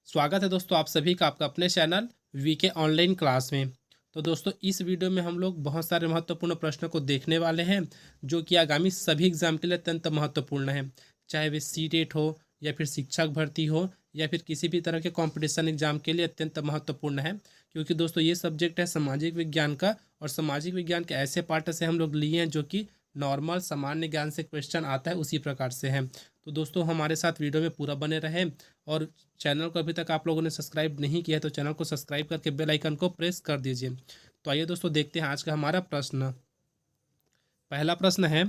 स्वागत है दोस्तों आप सभी का आपका अपने चैनल वीके ऑनलाइन क्लास में। तो दोस्तों इस वीडियो में हम लोग बहुत सारे महत्वपूर्ण प्रश्नों को देखने वाले हैं जो कि आगामी सभी एग्जाम के लिए अत्यंत महत्वपूर्ण है। चाहे वे सीटेट हो या फिर शिक्षक भर्ती हो या फिर किसी भी तरह के कंपटीशन एग्जाम के लिए अत्यंत महत्वपूर्ण है, क्योंकि दोस्तों ये सब्जेक्ट है सामाजिक विज्ञान का और सामाजिक विज्ञान के ऐसे पार्ट से हम लोग लिए हैं जो कि नॉर्मल सामान्य ज्ञान से क्वेश्चन आता है उसी प्रकार से है। तो दोस्तों हमारे साथ वीडियो में पूरा बने रहे और चैनल को अभी तक आप लोगों ने सब्सक्राइब नहीं किया है तो चैनल को सब्सक्राइब करके बेल आइकन को प्रेस कर दीजिए। तो आइए दोस्तों देखते हैं आज का हमारा प्रश्न। पहला प्रश्न है,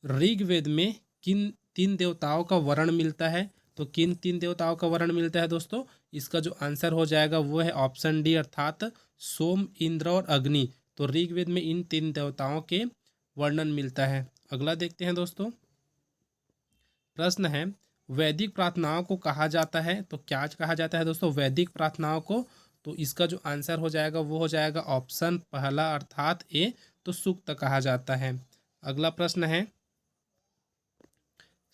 ऋग्वेद में किन तीन देवताओं का वर्ण मिलता है? तो किन तीन देवताओं का वर्ण मिलता है दोस्तों? इसका जो आंसर हो जाएगा वो है ऑप्शन डी, अर्थात सोम, इंद्र और अग्नि। तो ऋग्वेद में इन तीन देवताओं के वर्णन मिलता है। अगला देखते हैं दोस्तों। प्रश्न है, वैदिक प्रार्थनाओं को कहा जाता है तो क्या कहा जाता है दोस्तों वैदिक प्रार्थनाओं को? तो इसका जो आंसर हो जाएगा वो हो जाएगा ऑप्शन पहला, अर्थात ए, तो सूक्त कहा जाता है। अगला प्रश्न है,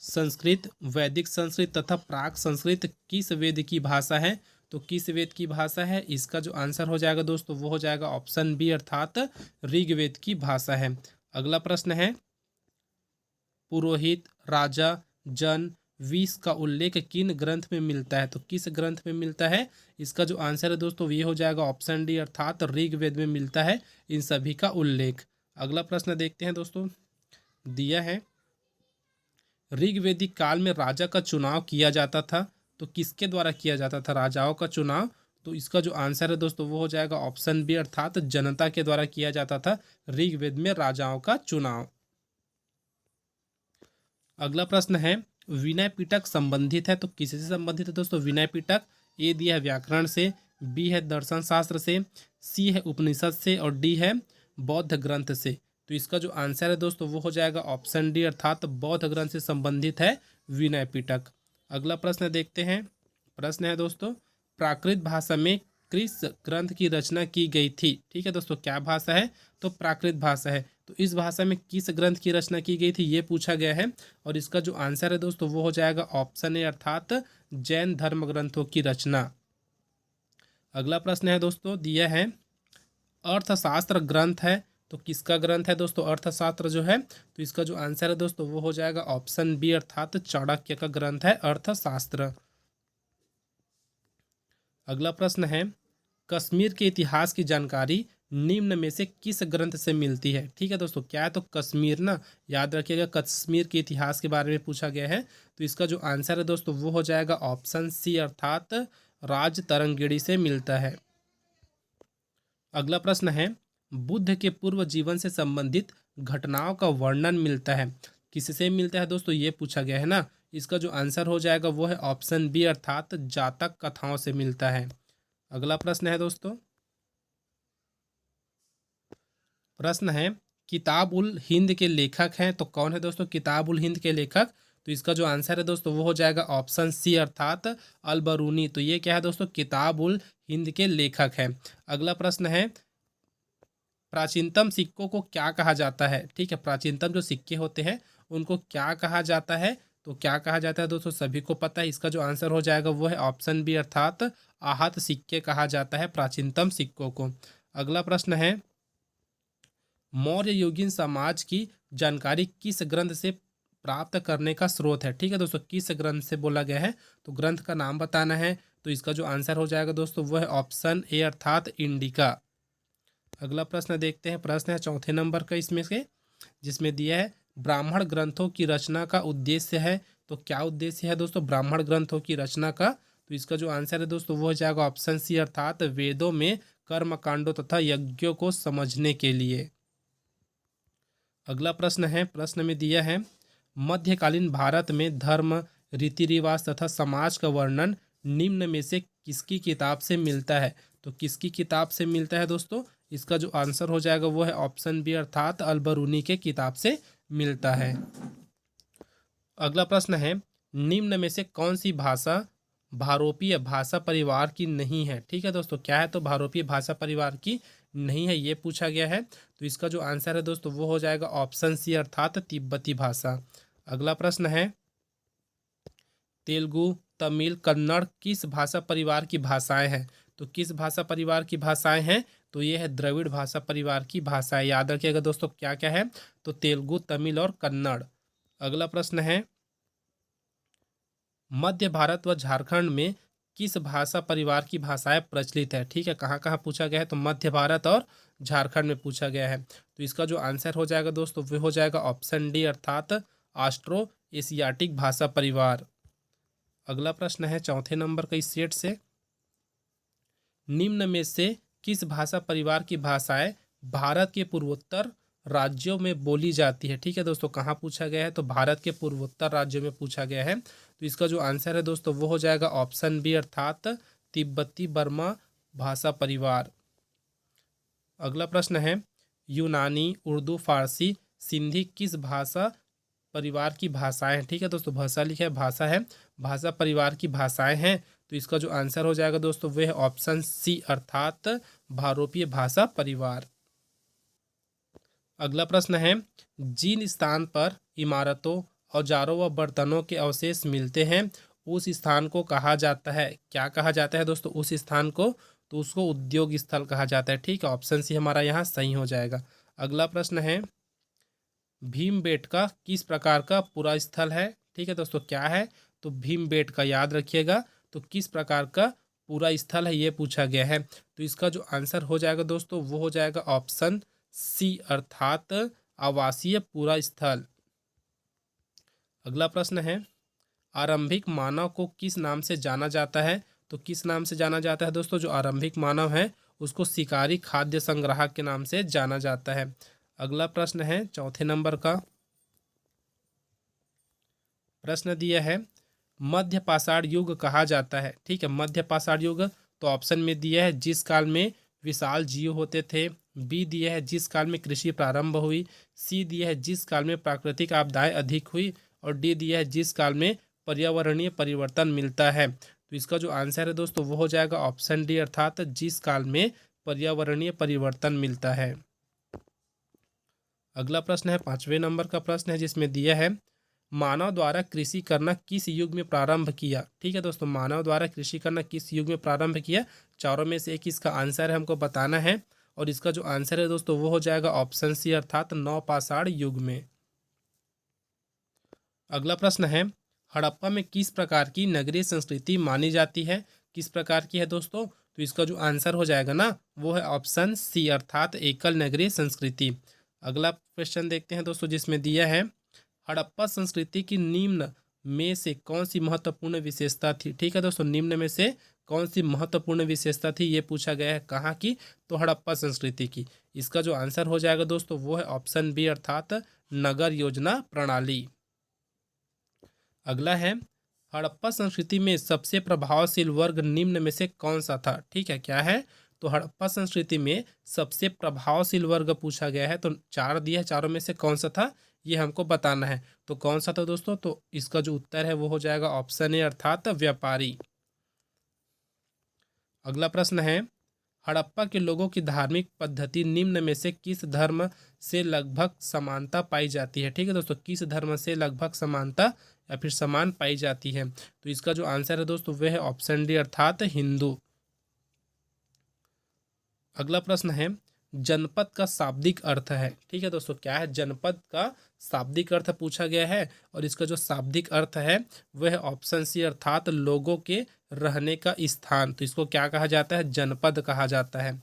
संस्कृत, वैदिक संस्कृत तथा प्राक संस्कृत किस वेद की भाषा है? तो किस वेद की भाषा है? इसका जो आंसर हो जाएगा दोस्तों वो हो जाएगा ऑप्शन बी, अर्थात ऋग्वेद की भाषा है। अगला प्रश्न है, पुरोहित, राजा, जन, विष का उल्लेख किन ग्रंथ में मिलता है? तो किस ग्रंथ में मिलता है? इसका जो आंसर है दोस्तों ये हो जाएगा ऑप्शन डी, अर्थात ऋग्वेद में मिलता है इन सभी का उल्लेख। अगला प्रश्न देखते हैं दोस्तों, दिया है, ऋग्वेदिक काल में राजा का चुनाव किया जाता था तो किसके द्वारा किया जाता था राजाओं का चुनाव? तो इसका जो आंसर है दोस्तों वो हो जाएगा ऑप्शन बी, अर्थात जनता के द्वारा किया जाता था ऋग्वेद में राजाओं का चुनाव। अगला प्रश्न है, विनय पिटक संबंधित है तो किससे संबंधित है दोस्तों विनय पिटक? ए दिया है व्याकरण से, बी है दर्शन शास्त्र से, सी है उपनिषद से और डी है बौद्ध ग्रंथ से। तो इसका जो आंसर है दोस्तों वो हो जाएगा ऑप्शन डी, अर्थात बौद्ध ग्रंथ से संबंधित है विनय पिटक। अगला प्रश्न देखते हैं। प्रश्न है दोस्तों, प्राकृत भाषा में किस ग्रंथ की रचना की गई थी? ठीक है दोस्तों, क्या भाषा है? तो प्राकृत भाषा है। तो इस भाषा में किस ग्रंथ की रचना की गई थी ये पूछा गया है और इसका जो आंसर है दोस्तों वो हो जाएगा ऑप्शन ए, अर्थात जैन धर्म ग्रंथों की रचना। अगला प्रश्न है दोस्तों, दिया है, अर्थशास्त्र ग्रंथ है तो किसका ग्रंथ है दोस्तों अर्थशास्त्र जो है? तो इसका जो आंसर है दोस्तों वो हो जाएगा ऑप्शन बी, अर्थात चाणक्य का ग्रंथ है अर्थशास्त्र। अगला प्रश्न है, कश्मीर के इतिहास की जानकारी निम्न में से किस ग्रंथ से मिलती है? ठीक है दोस्तों, क्या है तो कश्मीर ना, याद रखिएगा कश्मीर के इतिहास के बारे में पूछा गया है। तो इसका जो आंसर है दोस्तों वो हो जाएगा ऑप्शन सी, अर्थात राज तरंगिणी से मिलता है। अगला प्रश्न है, बुद्ध के पूर्व जीवन से संबंधित घटनाओं का वर्णन मिलता है, किससे मिलता है दोस्तों ये पूछा गया है ना। इसका जो आंसर हो जाएगा वो है ऑप्शन बी, अर्थात जातक कथाओं से मिलता है। अगला प्रश्न है दोस्तों, प्रश्न है, किताब उल हिंद के लेखक हैं तो कौन है दोस्तों किताब उल हिंद के लेखक? तो इसका जो आंसर है दोस्तों वो हो जाएगा ऑप्शन सी, अर्थात अल बरूनी। तो ये क्या है दोस्तों किताब उल हिंद के लेखक हैं। अगला प्रश्न है, प्राचीनतम सिक्कों को क्या कहा जाता है? ठीक है, प्राचीनतम जो सिक्के होते हैं उनको क्या कहा जाता है? तो क्या कहा जाता है दोस्तों सभी को पता है। इसका जो आंसर हो जाएगा वो है ऑप्शन बी, अर्थात आहत सिक्के कहा जाता है प्राचीनतम सिक्कों को। अगला प्रश्न है, मौर्य युगीन समाज की जानकारी किस ग्रंथ से प्राप्त करने का स्रोत है? ठीक है दोस्तों, किस ग्रंथ से बोला गया है? तो ग्रंथ का नाम बताना है। तो इसका जो आंसर हो जाएगा दोस्तों वो है ऑप्शन ए, अर्थात इंडिका। अगला प्रश्न देखते हैं। प्रश्न है चौथे नंबर का इसमें से, जिसमें दिया है, ब्राह्मण ग्रंथों की रचना का उद्देश्य है। तो क्या उद्देश्य है दोस्तों ब्राह्मण ग्रंथों की रचना का? तो इसका जो आंसर है दोस्तों वो हो जाएगा ऑप्शन सी, अर्थात वेदों में कर्म कांडों तथा यज्ञों को समझने के लिए। अगला प्रश्न है, प्रश्न में दिया है, मध्यकालीन भारत में धर्म, रीति रिवाज तथा समाज का वर्णन निम्न में से किसकी किताब से मिलता है? तो किसकी किताब से मिलता है दोस्तों? इसका जो आंसर हो जाएगा वो है ऑप्शन बी, अर्थात अल बरूनी के किताब से मिलता है। अगला प्रश्न है, निम्न में से कौन सी भाषा भारोपीय भाषा परिवार की नहीं है? ठीक है दोस्तों, क्या है तो भारोपीय भाषा परिवार की नहीं है ये पूछा गया है। तो इसका जो आंसर है दोस्तों वो हो जाएगा ऑप्शन सी, अर्थात तिब्बती भाषा। अगला प्रश्न है, तेलुगु, तमिल, कन्नड़ किस भाषा परिवार की भाषाएं हैं? तो किस भाषा परिवार की भाषाएं हैं? तो ये है द्रविड़ भाषा परिवार की भाषाएं। याद रखिएगा दोस्तों क्या क्या है, तो तेलुगु, तमिल और कन्नड़। अगला प्रश्न है, मध्य भारत व झारखंड में किस भाषा परिवार की भाषाएं प्रचलित है? ठीक है, कहाँ कहाँ पूछा गया है? तो मध्य भारत और झारखंड में पूछा गया है। तो इसका जो आंसर हो जाएगा दोस्तों वो हो जाएगा ऑप्शन डी, अर्थात ऑस्ट्रो एशियाटिक भाषा परिवार। अगला प्रश्न है चौथे नंबर का इस सेट से, निम्न में से किस भाषा परिवार की भाषाएं भारत के पूर्वोत्तर राज्यों में बोली जाती है? ठीक है दोस्तों, कहाँ पूछा गया है? तो भारत के पूर्वोत्तर राज्यों में पूछा गया है। तो इसका जो आंसर है दोस्तों वो हो जाएगा ऑप्शन बी, अर्थात तिब्बती बर्मा भाषा परिवार। अगला प्रश्न है, यूनानी, उर्दू, फारसी, सिंधी किस भाषा परिवार की भाषाएं हैं? ठीक है दोस्तों, भाषा लिखा है, भाषा है, भाषा परिवार की भाषाएं हैं। तो इसका जो आंसर हो जाएगा दोस्तों वह है ऑप्शन सी, अर्थात भारोपीय भाषा परिवार। अगला प्रश्न है, जिन स्थान पर इमारतों, औजारों व बर्तनों के अवशेष मिलते हैं उस स्थान को कहा जाता है? क्या कहा जाता है दोस्तों उस स्थान को? तो उसको उद्योग स्थल कहा जाता है। ठीक है, ऑप्शन सी हमारा यहाँ सही हो जाएगा। अगला प्रश्न है, भीमबेटका किस प्रकार का पुरा स्थल है? ठीक है दोस्तों, क्या है? तो भीमबेटका, याद रखिएगा, तो किस प्रकार का पूरा स्थल है ये पूछा गया है। तो इसका जो आंसर हो जाएगा दोस्तों वो हो जाएगा ऑप्शन सी, अर्थात आवासीय पूरा स्थल। अगला प्रश्न है, आरंभिक मानव को किस नाम से जाना जाता है? तो किस नाम से जाना जाता है दोस्तों? जो आरंभिक मानव है उसको शिकारी खाद्य संग्राहक के नाम से जाना जाता है। अगला प्रश्न है चौथे नंबर का, प्रश्न दिया है, मध्य पाषाण युग कहा जाता है। ठीक है, मध्य पाषाण युग, तो ऑप्शन में दिया है जिस काल में विशाल जीव होते थे, बी दिया है जिस काल में कृषि प्रारंभ हुई, सी दिया है जिस काल में प्राकृतिक आपदाएं अधिक हुई, और डी दिया है जिस काल में पर्यावरणीय परिवर्तन मिलता है। तो इसका जो आंसर है दोस्तों वो हो जाएगा ऑप्शन डी, अर्थात जिस काल में पर्यावरणीय परिवर्तन मिलता है। अगला प्रश्न है पांचवें नंबर का प्रश्न है जिसमें दिया है, मानव द्वारा कृषि करना किस युग में प्रारंभ किया? ठीक है दोस्तों, मानव द्वारा कृषि करना किस युग में प्रारंभ किया? चारों में से एक इसका आंसर है, हमको बताना है। और इसका जो आंसर है दोस्तों वो हो जाएगा ऑप्शन सी, अर्थात नवपाषाण युग में। अगला प्रश्न है, हड़प्पा में किस प्रकार की नगरीय संस्कृति मानी जाती है? किस प्रकार की है दोस्तों? तो इसका जो आंसर हो जाएगा ना वो है ऑप्शन सी, अर्थात एकल नगरीय संस्कृति। अगला क्वेश्चन देखते हैं दोस्तों जिसमें दिया है, हड़प्पा संस्कृति की निम्न में से कौन सी महत्वपूर्ण विशेषता थी? ठीक है दोस्तों, निम्न में से कौन सी महत्वपूर्ण विशेषता थी ये पूछा गया है। कहाँ की? तो हड़प्पा संस्कृति की। इसका जो आंसर हो जाएगा दोस्तों वो है ऑप्शन बी, अर्थात नगर योजना प्रणाली। अगला है, हड़प्पा संस्कृति में सबसे प्रभावशील वर्ग निम्न में से कौन सा था? ठीक है, क्या है? तो हड़प्पा संस्कृति में सबसे प्रभावशील वर्ग पूछा गया है। तो चार दिया है, चारों में से कौन सा था ये हमको बताना है। तो कौन सा था दोस्तों? तो इसका जो उत्तर है वो हो जाएगा ऑप्शन ए, अर्थात व्यापारी। अगला प्रश्न है, हड़प्पा के लोगों की धार्मिक पद्धति निम्न में से किस धर्म से लगभग समानता पाई जाती है? ठीक है दोस्तों, किस धर्म से लगभग समानता या फिर समान पाई जाती है? तो इसका जो आंसर है दोस्तों वह है ऑप्शन डी, अर्थात हिंदू। अगला प्रश्न है, जनपद का शाब्दिक अर्थ है। ठीक है दोस्तों, क्या है? जनपद का शाब्दिक अर्थ पूछा गया है। और इसका जो शाब्दिक अर्थ है वह है ऑप्शन सी, अर्थात लोगों के रहने का स्थान। तो इसको क्या कहा जाता है? जनपद कहा जाता है।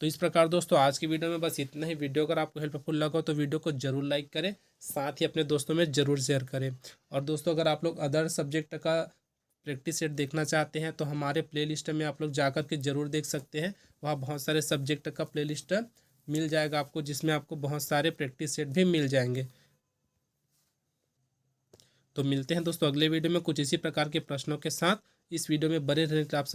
तो इस प्रकार दोस्तों आज की वीडियो में बस इतना ही। वीडियो अगर आपको हेल्पफुल लगा तो वीडियो को जरूर लाइक करें, साथ ही अपने दोस्तों में जरूर शेयर करें। और दोस्तों अगर आप लोग अदर सब्जेक्ट का प्रैक्टिस सेट देखना चाहते हैं तो हमारे प्लेलिस्ट में आप लोग जाकर के जरूर देख सकते हैं। वहाँ बहुत सारे सब्जेक्ट का प्लेलिस्ट मिल जाएगा आपको, जिसमें आपको बहुत सारे प्रैक्टिस सेट भी मिल जाएंगे। तो मिलते हैं दोस्तों अगले वीडियो में कुछ इसी प्रकार के प्रश्नों के साथ। इस वीडियो में बने रहने के लिए आप